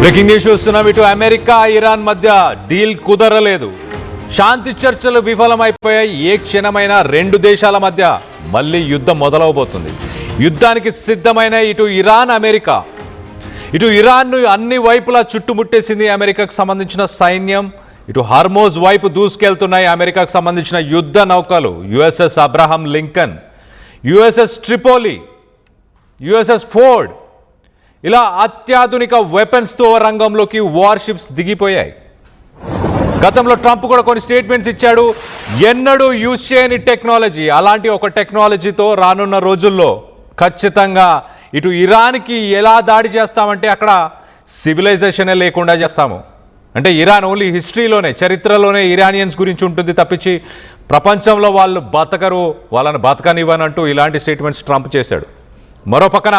Breaking news చూస్తున్నాం. ఇటు America Iran మధ్య డీల్ కుదరలేదు. శాంతి చర్చలు విఫలమైపోయాయి. ఏ క్షణమైన రెండు దేశాల మధ్య మళ్ళీ యుద్ధం మొదలవబోతుంది. యుద్ధానికి సిద్ధమైన ఇటు ఇరాన్ అమెరికా. ఇటు ఇరాన్ను అన్ని వైపులా చుట్టుముట్టేసింది అమెరికాకు సంబంధించిన సైన్యం. ఇటు హార్మోజ్ వైపు దూసుకెళ్తున్నాయి అమెరికాకు సంబంధించిన యుద్ధ నౌకలు. USS Abraham Lincoln, USS Tripoli, USS Ford, ఇలా అత్యాధునిక వెపన్స్తో రంగంలోకి వార్షిప్స్ దిగిపోయాయి. గతంలో ట్రంప్ కూడా కొన్ని స్టేట్మెంట్స్ ఇచ్చాడు. ఎన్నడూ యూజ్ చేయని టెక్నాలజీ, అలాంటి ఒక టెక్నాలజీతో రానున్న రోజుల్లో ఖచ్చితంగా ఇటు ఇరాన్కి ఎలా దాడి చేస్తామంటే అక్కడ సివిలైజేషనే లేకుండా చేస్తాము. అంటే ఇరాన్ ఓన్లీ హిస్టరీలోనే, చరిత్రలోనే ఇరానియన్స్ గురించి ఉంటుంది తప్పించి ప్రపంచంలో వాళ్ళు బతకరు, వాళ్ళని బతకనివ్వనంటూ ఇలాంటి స్టేట్మెంట్స్ ట్రంప్ చేశాడు. మరో పక్కన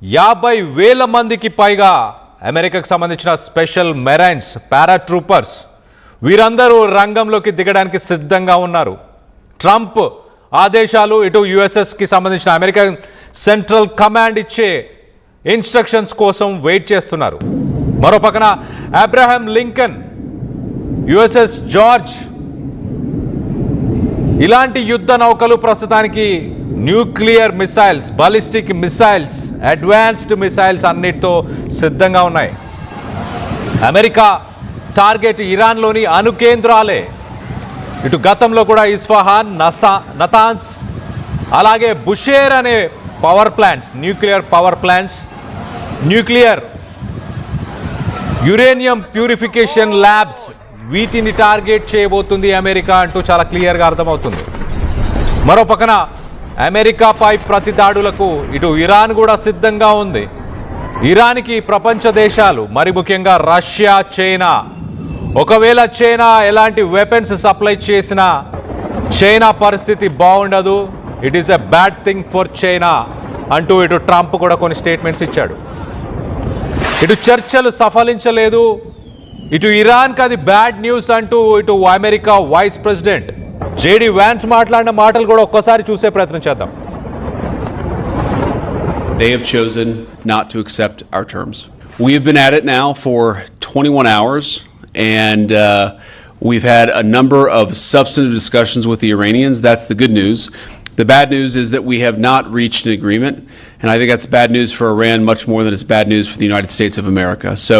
50,000 మందికి పైగా అమెరికాకు సంబంధించిన స్పెషల్ మెరైన్స్, పారాట్రూపర్స్, వీరందరూ రంగంలోకి దిగడానికి సిద్ధంగా ఉన్నారు. ట్రంప్ ఆదేశాలు ఇటు యుఎస్ఎస్కి సంబంధించిన అమెరికన్ సెంట్రల్ కమాండ్ ఇచ్చే ఇన్స్ట్రక్షన్స్ కోసం వెయిట్ చేస్తున్నారు. మరో పక్కన అబ్రహం లింకన్, యుఎస్ఎస్ జార్జ్, ఇలాంటి యుద్ధ నౌకలు ప్రస్తుతానికి nuclear missiles, ballistic missiles, advanced missiles అన్నిటితో సిద్ధంగా ఉన్నాయి. అమెరికా టార్గెట్ ఇరాన్లోని అణు కేంద్రాలే. ఇటు గతంలో కూడా ఇస్ఫహాన్, నతాన్స్, అలాగే బుషేర్ అనే power plants, nuclear power plants, nuclear uranium purification labs, వీటిని టార్గెట్ చేయబోతుంది అమెరికా అంటూ చాలా క్లియర్గా అర్థమవుతుంది. మరో పక్కన అమెరికాపై ప్రతి దాడులకు ఇటు ఇరాన్ కూడా సిద్ధంగా ఉంది. ఇరాన్కి ప్రపంచ దేశాలు, మరి ముఖ్యంగా రష్యా, చైనా, ఒకవేళ చైనా ఎలాంటి వెపన్స్ సప్లై చేసినా చైనా పరిస్థితి బాగుండదు. It is a bad thing for China అంటూ ఇటు ట్రంప్ కూడా కొన్ని స్టేట్మెంట్స్ ఇచ్చాడు. ఇటు చర్చలు సఫలించలేదు, ఇటు ఇరాన్కి అది బ్యాడ్ న్యూస్ అంటూ ఇటు America vice president JD Vance మాట్లాడిన మాటలు కూడా ఒక్కసారి చూసే ప్రయత్నం చేద్దాం. They have chosen not to accept our terms. We've been at it now for 21 hours, and we've had a number of substantive discussions with the Iranians. That's the good news. The bad news is that we have not reached an agreement, and I think that's bad news for Iran much more than it's bad news for the United States of America. So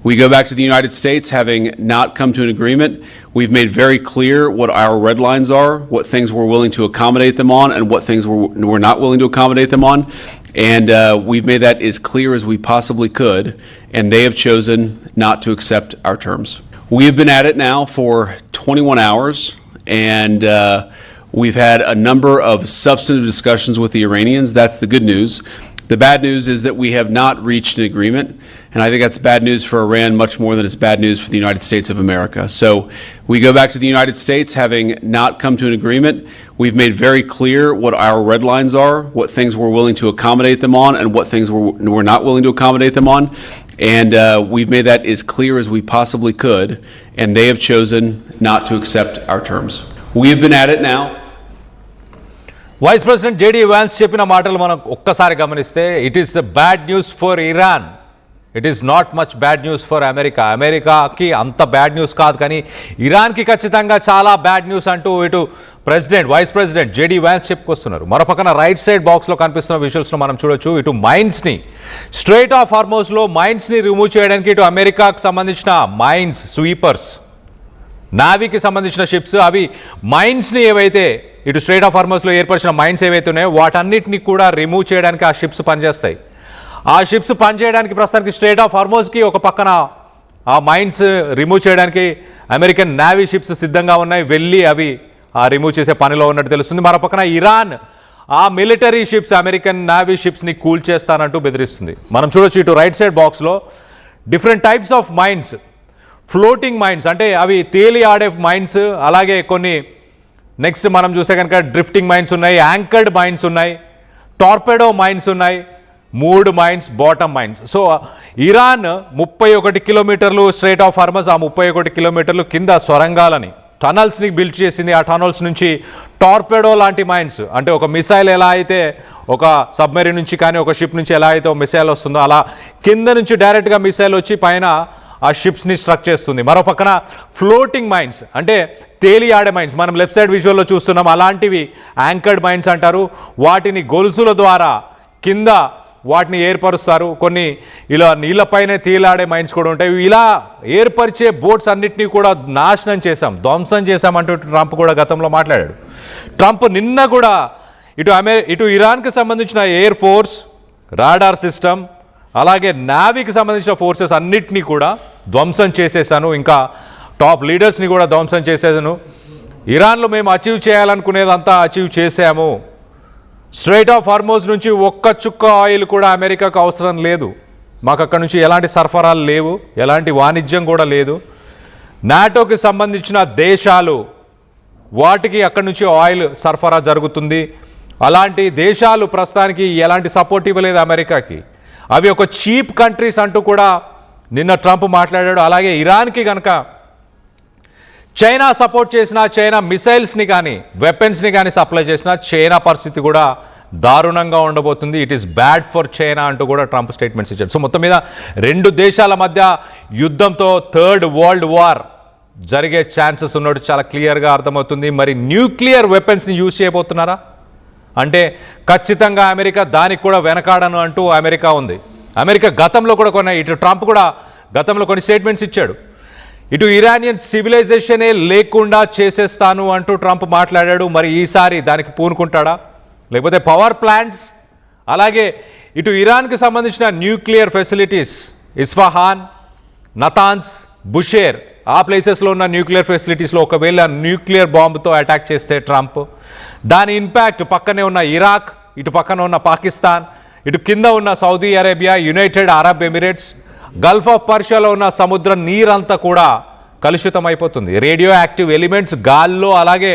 we go back to the United States having not come to an agreement. We've made very clear what our red lines are, what things we're willing to accommodate them on, and what things we're not willing to accommodate them on. And we've made that as clear as we possibly could, and they have chosen not to accept our terms. We have been at it now for 21 hours, and we've had a number of substantive discussions with the Iranians. That's the good news. The bad news is that we have not reached an agreement, and I think that's bad news for Iran much more than it's bad news for the United States of America. So we go back to the United States having not come to an agreement. We've made very clear what our red lines are, what things we're willing to accommodate them on, and what things we're not willing to accommodate them on. And we've made that as clear as we possibly could, and they have chosen not to accept our terms. We have been at it now. Vice president JD Vance చెప్పిన మాటలు మనం ఒక్కసారి గమనిస్తే, it is bad news for Iran, it is not much bad news for America. అమెరికాకి అంత bad news కాదు, కానీ ఇరాన్కి ఖచ్చితంగా చాలా బ్యాడ్ న్యూస్ అంటూ ఇటు వైస్ ప్రెసిడెంట్ జేడీ వ్యాన్స్ చెప్పుకొస్తున్నారు. మరోపక్కన రైట్ సైడ్ బాక్స్లో కనిపిస్తున్న విజువల్స్లో మనం చూడొచ్చు, ఇటు మైన్స్ని, స్ట్రైట్ ఆఫ్ హార్మోజ్లో మైన్స్ని రిమూవ్ చేయడానికి ఇటు అమెరికాకు సంబంధించిన మైన్స్ స్వీపర్స్, నావీకి సంబంధించిన షిప్స్, అవి మైన్స్ని ఏవైతే ఇటు స్ట్రైట్ ఆఫ్ హార్మోజ్లో ఏర్పరిచిన మైన్స్ ఏవైతే ఉన్నాయో వాటన్నిటిని కూడా రిమూవ్ చేయడానికి ఆ షిప్స్ పనిచేస్తాయి. ఆ షిప్స్ పనిచేయడానికి ప్రస్తుతానికి స్ట్రైట్ ఆఫ్ హార్మోజ్కి ఒక పక్కన ఆ మైన్స్ రిమూవ్ చేయడానికి అమెరికన్ నావీ షిప్స్ సిద్ధంగా ఉన్నాయి. వెళ్ళి అవి రిమూవ్ చేసే పనిలో ఉన్నట్టు తెలుస్తుంది. మరో పక్కన ఇరాన్ ఆ మిలిటరీ షిప్స్, అమెరికన్ నావీ షిప్స్ని కూల్ చేస్తానంటూ బెదిరిస్తుంది. మనం చూడొచ్చు ఇటు రైట్ సైడ్ బాక్స్లో different types of mines, floating mines అంటే అవి తేలి ఆడే మైన్స్, అలాగే కొన్ని నెక్స్ట్ మనం చూస్తే కనుక డ్రిఫ్టింగ్ మైన్స్ ఉన్నాయి, యాంకర్డ్ మైన్స్ ఉన్నాయి, టార్పెడో మైన్స్ ఉన్నాయి, 3 mines, bottom mines. So Iran 31 కిలోమీటర్లు స్ట్రైట్ ఆఫ్ హార్మజ్, ఆ 31 కిలోమీటర్లు కింద సొరంగాలని, టనల్స్ని బిల్డ్ చేసింది. ఆ టనల్స్ నుంచి టార్పెడో లాంటి మైన్స్, అంటే ఒక మిసైల్ ఎలా అయితే ఒక సబ్మెరీన్ నుంచి కానీ ఒక షిప్ నుంచి ఎలా అయితే మిసైల్ వస్తుందో అలా కింద నుంచి డైరెక్ట్గా మిసైల్ వచ్చి పైన ఆ షిప్స్ని స్ట్రక్ చేస్తుంది. మరో పక్కన ఫ్లోటింగ్ మైన్స్ అంటే తేలి ఆడే మైన్స్ మనం లెఫ్ట్ సైడ్ విజువల్లో చూస్తున్నాం. అలాంటివి యాంకర్డ్ మైన్స్ అంటారు. వాటిని గొలుసుల ద్వారా కింద వాటిని ఏర్పరుస్తారు. కొన్ని ఇలా నీళ్ళపైనే తేలాడే మైన్స్ కూడా ఉంటాయి. ఇలా ఏర్పరిచే బోట్స్ అన్నిటినీ కూడా నాశనం చేశాం, ధ్వంసం చేశామంటూ ట్రంప్ కూడా గతంలో మాట్లాడాడు. ట్రంప్ నిన్న కూడా ఇటు ఇరాన్కి సంబంధించిన ఎయిర్ ఫోర్స్, రాడార్ సిస్టమ్, అలాగే నావీకి సంబంధించిన ఫోర్సెస్ అన్నిటినీ కూడా ధ్వంసం చేసేసాను, ఇంకా టాప్ లీడర్స్ని కూడా ధ్వంసం చేసేసాను. ఇరాన్లో మేము అచీవ్ చేయాలనుకునేదంతా అచీవ్ చేశాము. స్ట్రైట్ ఆఫ్ హార్మోజ్ నుంచి ఒక్క చుక్క ఆయిల్ కూడా అమెరికాకు అవసరం లేదు. మాకు అక్కడ నుంచి ఎలాంటి సరఫరాలు లేవు, ఎలాంటి వాణిజ్యం కూడా లేదు. నాటోకి సంబంధించిన దేశాలు వాటికి అక్కడి నుంచి ఆయిల్ సరఫరా జరుగుతుంది. అలాంటి దేశాలు ప్రస్తుతానికి ఎలాంటి సపోర్ట్ ఇవ్వలేదు అమెరికాకి. అవి ఒక చీప్ కంట్రీస్ అంటూ కూడా నిన్న ట్రంప్ మాట్లాడాడు. అలాగే ఇరాన్కి కనుక చైనా సపోర్ట్ చేసిన, చైనా మిసైల్స్ని కానీ వెపన్స్ని కానీ సప్లై చేసిన చైనా పరిస్థితి కూడా దారుణంగా ఉండబోతుంది. It is bad for China అంటూ కూడా ట్రంప్ స్టేట్మెంట్స్ ఇచ్చాడు. సో మొత్తం మీద రెండు దేశాల మధ్య యుద్ధంతో థర్డ్ వరల్డ్ వార్ జరిగే ఛాన్సెస్ ఉన్నట్టు చాలా క్లియర్గా అర్థమవుతుంది. మరి న్యూక్లియర్ వెపన్స్ని యూజ్ చేయబోతున్నారా అంటే ఖచ్చితంగా అమెరికా దానికి కూడా వెనకాడను అంటూ అమెరికా ఉంది. అమెరికా గతంలో కూడా ఇటు ట్రంప్ కూడా గతంలో కొన్ని స్టేట్మెంట్స్ ఇచ్చాడు. ఇటు ఇరానియన్ సివిలైజేషనే లేకుండా చేసేస్తాను అంటూ ట్రంప్ మాట్లాడాడు. మరి ఈసారి దానికి పూనుకుంటాడా, లేకపోతే పవర్ ప్లాంట్స్, అలాగే ఇటు ఇరాన్కి సంబంధించిన న్యూక్లియర్ ఫెసిలిటీస్ ఇస్ఫహాన్, నతాన్స్, బుషేర్ ఆ ప్లేసెస్లో ఉన్న న్యూక్లియర్ ఫెసిలిటీస్లో ఒకవేళ న్యూక్లియర్ బాంబుతో అటాక్ చేస్తే ట్రంప్ దాని ఇంపాక్ట్ పక్కనే ఉన్న ఇరాక్, ఇటు పక్కన ఉన్న పాకిస్తాన్, ఇటు కింద ఉన్న Saudi Arabia, United Arab Emirates, Gulf of పర్షియాలో ఉన్న సముద్ర నీరంతా కూడా కలుషితం అయిపోతుంది. రేడియో యాక్టివ్ ఎలిమెంట్స్ గాల్లో అలాగే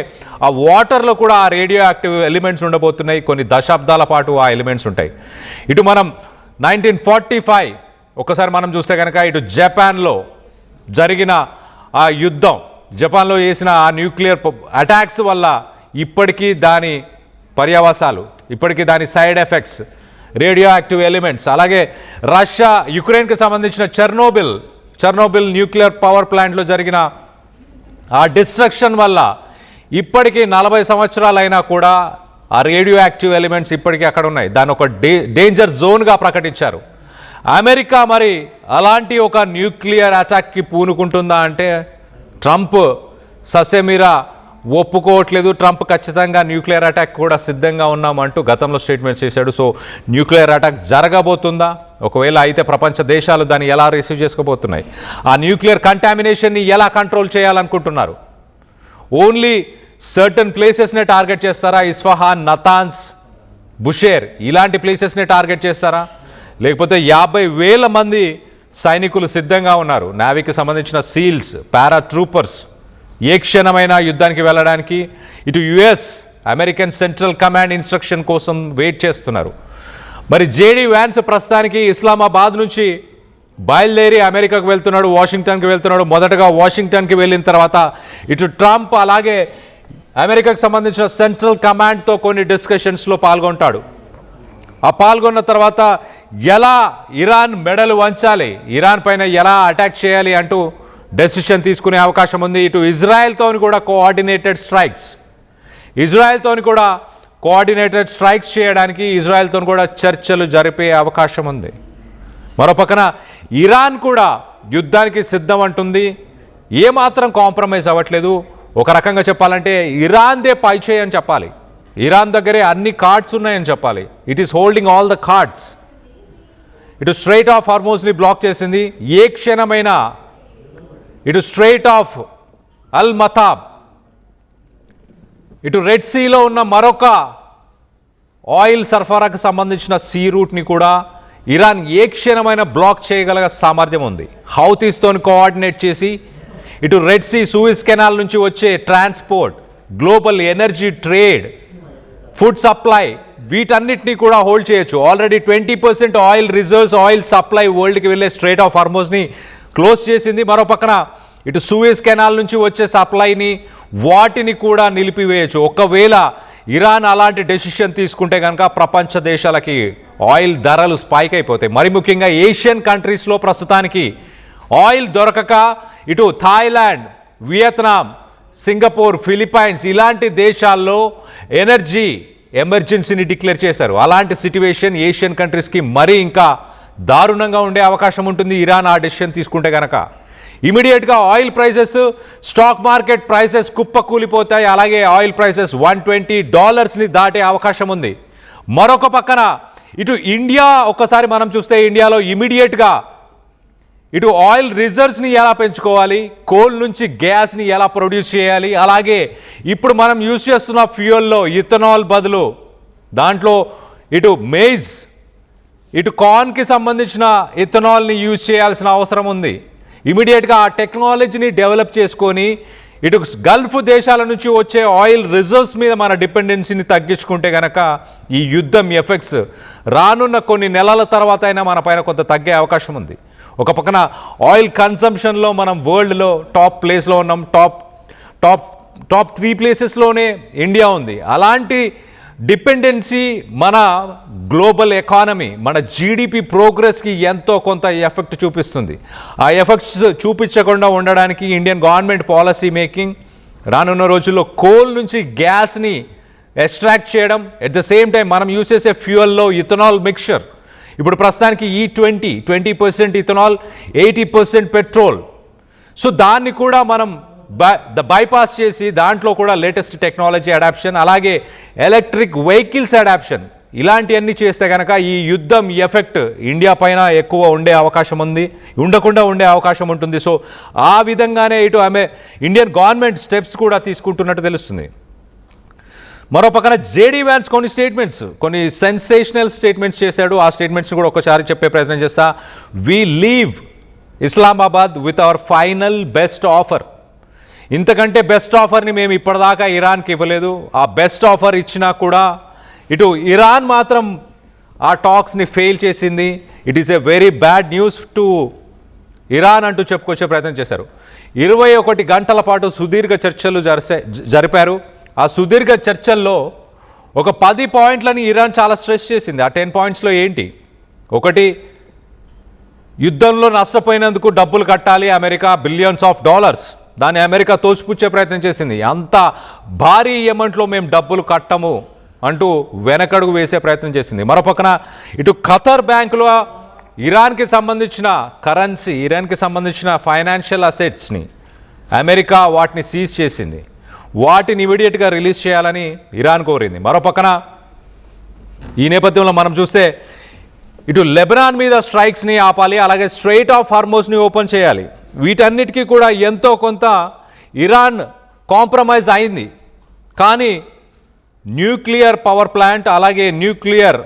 ఆ వాటర్లో కూడా ఆ రేడియో యాక్టివ్ ఎలిమెంట్స్ ఉండబోతున్నాయి. కొన్ని దశాబ్దాల పాటు ఆ ఎలిమెంట్స్ ఉంటాయి. ఇటు మనం 1945 ఒకసారి మనం చూస్తే కనుక ఇటు జపాన్లో జరిగిన ఆ యుద్ధం, జపాన్లో చేసిన ఆ న్యూక్లియర్ అటాక్స్ వల్ల ఇప్పటికీ దాని పర్యవసాలు, ఇప్పటికీ దాని side effects, radio active elements, అలాగే రష్యా యుక్రెయిన్కి సంబంధించిన చెర్నోబిల్ న్యూక్లియర్ పవర్ ప్లాంట్లో జరిగిన ఆ డిస్ట్రక్షన్ వల్ల ఇప్పటికీ 40 సంవత్సరాలైనా కూడా ఆ రేడియో యాక్టివ్ ఎలిమెంట్స్ ఇప్పటికీ అక్కడ ఉన్నాయి. దాన్ని ఒక డేంజర్ జోన్గా ప్రకటించారు. అమెరికా మరి అలాంటి ఒక న్యూక్లియర్ అటాక్కి పూనుకుంటుందా అంటే ట్రంప్ ససేమిరా ఒప్పుకోవట్లేదు. ట్రంప్ ఖచ్చితంగా న్యూక్లియర్ అటాక్ కూడా సిద్ధంగా ఉన్నామంటూ గతంలో స్టేట్మెంట్స్ చేశాడు. సో న్యూక్లియర్ అటాక్ జరగబోతుందా, ఒకవేళ అయితే ప్రపంచ దేశాలు దాన్ని ఎలా రిసీవ్ చేసుకోబోతున్నాయి, ఆ న్యూక్లియర్ కంటామినేషన్ని ఎలా కంట్రోల్ చేయాలనుకుంటున్నారు, ఓన్లీ సర్టన్ ప్లేసెస్నే టార్గెట్ చేస్తారా, ఇస్ఫహాన్, నతాన్స్, బుషేర్ ఇలాంటి ప్లేసెస్నే టార్గెట్ చేస్తారా, లేకపోతే 50,000 మంది సైనికులు సిద్ధంగా ఉన్నారు, నావీకి సంబంధించిన సీల్స్, పారాట్రూపర్స్ ఏ క్షణమైనా యుద్ధానికి వెళ్ళడానికి ఇటు US American central command instruction కోసం వెయిట్ చేస్తున్నారు. మరి జేడీ వ్యాన్స్ ప్రస్తుతానికి ఇస్లామాబాద్ నుంచి బయలుదేరి అమెరికాకు వెళ్తున్నాడు, వాషింగ్టన్కి వెళ్తున్నాడు. మొదటగా వాషింగ్టన్కి వెళ్ళిన తర్వాత ఇటు ట్రంప్ అలాగే అమెరికాకు సంబంధించిన సెంట్రల్ కమాండ్తో కొన్ని డిస్కషన్స్లో పాల్గొంటాడు. ఆ పాల్గొన్న తర్వాత ఎలా ఇరాన్ మెడలు వంచాలి, ఇరాన్ పైన ఎలా అటాక్ చేయాలి అంటూ డెసిషన్ తీసుకునే అవకాశం ఉంది. ఇటు ఇజ్రాయెల్తో కూడా కోఆర్డినేటెడ్ స్ట్రైక్స్ చేయడానికి ఇజ్రాయెల్తో కూడా చర్చలు జరిపే అవకాశం ఉంది. మరోపక్కన ఇరాన్ కూడా యుద్ధానికి సిద్ధం అంటుంది, ఏమాత్రం కాంప్రమైజ్ అవ్వట్లేదు. ఒక రకంగా చెప్పాలంటే ఇరాన్దే పైచేయి అని చెప్పాలి, ఇరాన్ దగ్గరే అన్ని కార్డ్స్ ఉన్నాయని చెప్పాలి. It is holding all the cards. ఇటు స్ట్రైట్ ఆఫ్ హార్మోజ్ని బ్లాక్ చేసింది. ఏ క్షణమైనా ఇటు స్ట్రైట్ ఆఫ్ అల్ మతాబ్, ఇటు రెడ్ సీలో ఉన్న మరొక ఆయిల్ సరఫరాకు సంబంధించిన సీ రూట్ని కూడా ఇరాన్ ఏ క్షణమైనా బ్లాక్ చేయగల సామర్థ్యం ఉంది. హౌతీస్తో కోఆర్డినేట్ చేసి ఇటు రెడ్ సీ, సూయిజ్ కెనాల్ నుంచి వచ్చే transport, global energy trade, food supply వీటన్నిటినీ కూడా హోల్డ్ చేయొచ్చు. Already 20% oil reserves, oil supply వరల్డ్కి వెళ్ళే స్ట్రైట్ ఆఫ్ హార్మోజ్ని క్లోజ్ చేసింది. మరో పక్కన ఇటు సూయజ్ కెనాల్ నుంచి వచ్చే సప్లైని వాటిని కూడా నిలిపివేయచ్చు. ఒకవేళ ఇరాన్ అలాంటి డెసిషన్ తీసుకుంటే కనుక ప్రపంచ దేశాలకి ఆయిల్ ధరలు స్పైక్ అయిపోతాయి. మరి ముఖ్యంగా ఏషియన్ కంట్రీస్లో ప్రస్తుతానికి ఆయిల్ దొరకక ఇటు థాయిలాండ్, వియత్నాం, సింగపూర్, ఫిలిప్పైన్స్ ఇలాంటి దేశాల్లో ఎనర్జీ ఎమర్జెన్సీని డిక్లేర్ చేశారు. అలాంటి సిట్యువేషన్ ఏషియన్ కంట్రీస్కి మరీ ఇంకా దారుణంగా ఉండే అవకాశం ఉంటుంది ఇరాన్ ఆ డెసిషన్ తీసుకుంటే కనుక. ఇమీడియట్గా oil prices, stock market prices కుప్పకూలిపోతాయి. అలాగే ఆయిల్ ప్రైసెస్ $120ని దాటే అవకాశం ఉంది. మరొక పక్కన ఇటు ఇండియా ఒక్కసారి మనం చూస్తే ఇండియాలో ఇమీడియట్గా ఇటు ఆయిల్ రిజర్వ్స్ని ఎలా పెంచుకోవాలి, కోల్ నుంచి గ్యాస్ని ఎలా ప్రొడ్యూస్ చేయాలి, అలాగే ఇప్పుడు మనం యూజ్ చేస్తున్న ఫ్యూయల్లో ఇథనాల్ బదులు దాంట్లో ఇటు మేజ్, ఇటు కార్న్కి సంబంధించిన ఇథనాల్ని యూజ్ చేయాల్సిన అవసరం ఉంది. ఇమీడియట్గా ఆ టెక్నాలజీని డెవలప్ చేసుకొని ఇటు గల్ఫ్ దేశాల నుంచి వచ్చే ఆయిల్ రిజర్వ్స్ మీద మన డిపెండెన్సీని తగ్గించుకుంటే కనుక ఈ యుద్ధం ఎఫెక్ట్స్ రానున్న కొన్ని నెలల తర్వాత అయినా మన పైన కొంత తగ్గే అవకాశం ఉంది. ఒక పక్కన ఆయిల్ కన్సంప్షన్లో మనం వరల్డ్లో టాప్ ప్లేస్లో ఉన్నాం. టాప్ 3 ప్లేసెస్లోనే ఇండియా ఉంది. అలాంటి డిపెండెన్సీ మన గ్లోబల్ ఎకానమీ, మన జీడిపి ప్రోగ్రెస్కి ఎంతో కొంత ఎఫెక్ట్ చూపిస్తుంది. ఆ ఎఫెక్ట్స్ చూపించకుండా ఉండడానికి ఇండియన్ గవర్నమెంట్ పాలసీ మేకింగ్ రానున్న రోజుల్లో కోల్ నుంచి గ్యాస్ని ఎక్స్ట్రాక్ట్ చేయడం, ఎట్ ద సేమ్ టైం మనం యూజ్ చేసే ఫ్యూయల్లో ఇథనాల్ మిక్చర్ ఇప్పుడు ప్రస్తుతానికి E20 20% ఇథనాల్, 80% పెట్రోల్. సో దాన్ని కూడా మనం బైపాస్ చేసి దాంట్లో కూడా లేటెస్ట్ టెక్నాలజీ అడాప్షన్, అలాగే ఎలక్ట్రిక్ వెహికల్స్ అడాప్షన్ ఇలాంటివన్నీ చేస్తే కనుక ఈ యుద్ధం ఎఫెక్ట్ ఇండియా పైన ఎక్కువ ఉండే అవకాశం ఉంది, ఉండకుండా ఉండే అవకాశం ఉంటుంది. సో ఆ విధంగానే ఇటు ఇండియన్ గవర్నమెంట్ స్టెప్స్ కూడా తీసుకుంటున్నట్టు తెలుస్తుంది. మరో పక్కన జేడీ వ్యాన్స్ కొన్ని సెన్సేషనల్ స్టేట్మెంట్స్ చేశాడు. ఆ స్టేట్మెంట్స్ కూడా ఒకసారి చెప్పే ప్రయత్నం చేస్తా. We leave Islamabad with our final best offer. ఇంతకంటే బెస్ట్ ఆఫర్ని మేము ఇప్పటిదాకా ఇరాన్కి ఇవ్వలేదు. ఆ బెస్ట్ ఆఫర్ ఇచ్చినా కూడా ఇటు ఇరాన్ మాత్రం ఆ టాక్స్ని ఫెయిల్ చేసింది. It is a very bad news to Iran అంటూ చెప్పుకొచ్చే ప్రయత్నం చేశారు. 21 గంటల పాటు సుదీర్ఘ చర్చలు జరిపారు. ఆ సుదీర్ఘ చర్చల్లో ఒక 10 పాయింట్లని ఇరాన్ చాలా స్ట్రెస్ చేసింది. ఆ 10 పాయింట్స్లో ఏంటి? ఒకటి, యుద్ధంలో నష్టపోయినందుకు డబ్బులు కట్టాలి అమెరికా, బిలియన్స్ ఆఫ్ డాలర్స్. దాన్ని అమెరికా తోసిపుచ్చే ప్రయత్నం చేసింది. అంత భారీ అమౌంట్లో మేము డబ్బులు కట్టము అంటూ వెనకడుగు వేసే ప్రయత్నం చేసింది. మరోపక్కన ఇటు ఖతర్ బ్యాంకులో ఇరాన్కి సంబంధించిన కరెన్సీ, ఇరాన్కి సంబంధించిన ఫైనాన్షియల్ అసెట్స్ని అమెరికా వాటిని సీజ్ చేసింది. వాటిని ఇమీడియట్గా రిలీజ్ చేయాలని ఇరాన్ కోరింది. మరోపక్కన ఈ నేపథ్యంలో మనం చూస్తే ఇటు లెబనాన్ మీద స్ట్రైక్స్ని ఆపాలి, అలాగే స్ట్రెయిట్ ఆఫ్ హార్మోస్ని ఓపెన్ చేయాలి. వీటన్నిటికీ కూడా ఎంతో కొంత ఇరాన్ కాంప్రమైజ్ అయింది. కానీ న్యూక్లియర్ పవర్ ప్లాంట్, అలాగే న్యూక్లియర్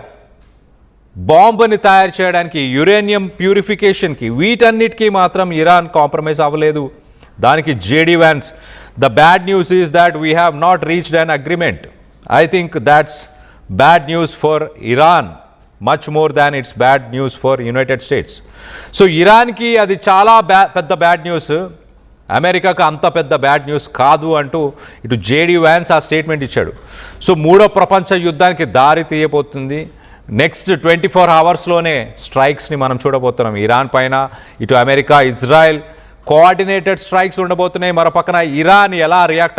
బాంబుని తయారు చేయడానికి, యురేనియం ప్యూరిఫికేషన్కి, వీటన్నిటికీ మాత్రం ఇరాన్ కాంప్రమైజ్ అవ్వలేదు. దానికి JD Vance, the bad news is that we have not reached an agreement. I think that's bad news for Iran, much more than it's bad news for United States. So ఇరాన్కి అది చాలా పెద్ద bad news, అమెరికాకు అంత పెద్ద bad news కాదు అంటూ ఇటు JD Vance ఆ స్టేట్మెంట్ ఇచ్చాడు. సో మూడో ప్రపంచ యుద్ధానికి దారి తీయబోతుంది. నెక్స్ట్ 24 అవర్స్లోనే స్ట్రైక్స్ని మనం చూడబోతున్నాం ఇరాన్ పైన. ఇటు అమెరికా, ఇజ్రాయెల్ కోఆర్డినేటెడ్ స్ట్రైక్స్ ఉండబోతున్నాయి. మరో పక్కన ఇరాన్ ఎలా రియాక్ట్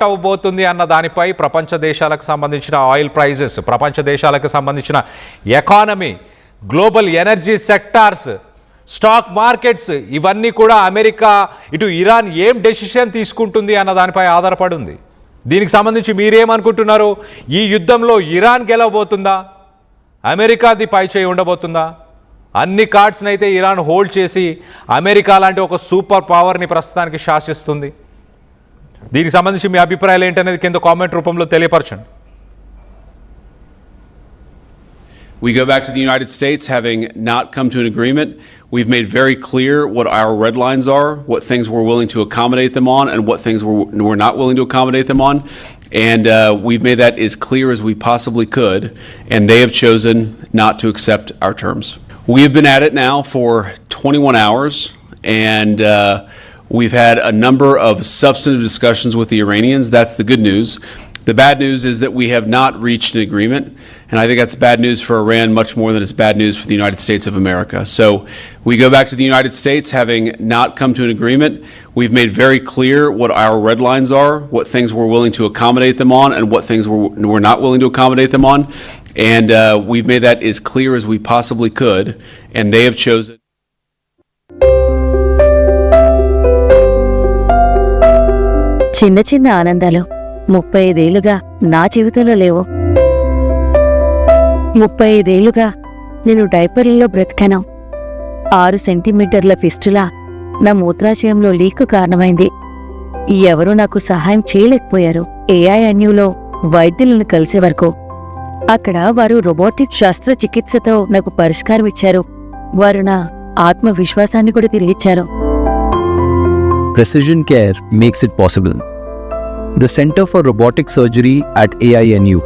అవ్వబోతుంది అన్న దానిపై ప్రపంచ దేశాలకు సంబంధించిన ఆయిల్ ప్రైజెస్, ప్రపంచ దేశాలకు సంబంధించిన economy, global energy sectors, stock markets ఇవన్నీ కూడా అమెరికా, ఇటు ఇరాన్ ఏం డెసిషన్ తీసుకుంటుంది అన్న దానిపై ఆధారపడి ఉంది. దీనికి సంబంధించి మీరేమనుకుంటున్నారు? ఈ యుద్ధంలో ఇరాన్ గెలవబోతుందా, అమెరికాది పై చేయి ఉండబోతుందా? అన్ని కార్డ్స్ని అయితే ఇరాన్ హోల్డ్ చేసి అమెరికా లాంటి ఒక సూపర్ పవర్ని ప్రస్తుతానికి శాసిస్తుంది. దీనికి సంబంధించి మీ అభిప్రాయాలు ఏంటనేది కింద కామెంట్ రూపంలో తెలియపరచండి. We go back to the United States having not come to an agreement. We've made very clear what our red lines are, what things we're willing to accommodate them on, and what things we're not willing to accommodate them on. And we've made that as clear as we possibly could, and they have chosen not to accept our terms. We've been at it now for 21 hours, and we've had a number of substantive discussions with the Iranians. That's the good news. The bad news is that we have not reached an agreement, and I think that's bad news for Iran much more than it's bad news for the United States of America. So we go back to the United States having not come to an agreement. We've made very clear what our red lines are, what things we're willing to accommodate them on, and what things we're not willing to accommodate them on. And we've made that as clear as we possibly could, and they have chosen. చిన్న చిన్న ఆనందాలు 35 ఏళ్లుగా నా జీవితంలో లేవు. 35 ఏళ్లుగా నేను డైపర్లలో బ్రతికాను. 6 సెంటీమీటర్ల ఫిస్టులా నా మూత్రాశయంలో లీకు కారణమైంది. ఎవరూ నాకు సహాయం చేయలేకపోయారు. AINUలో వైద్యులను కలిసే వరకు. అక్కడ వారు రోబోటిక్ శస్త్రచికిత్సతో నాకు పరిష్కారం ఇచ్చారు. వారు నా ఆత్మవిశ్వాసాన్ని కూడా తిరిగిచ్చారు. Precision care makes it possible. The Center for Robotic Surgery at AINU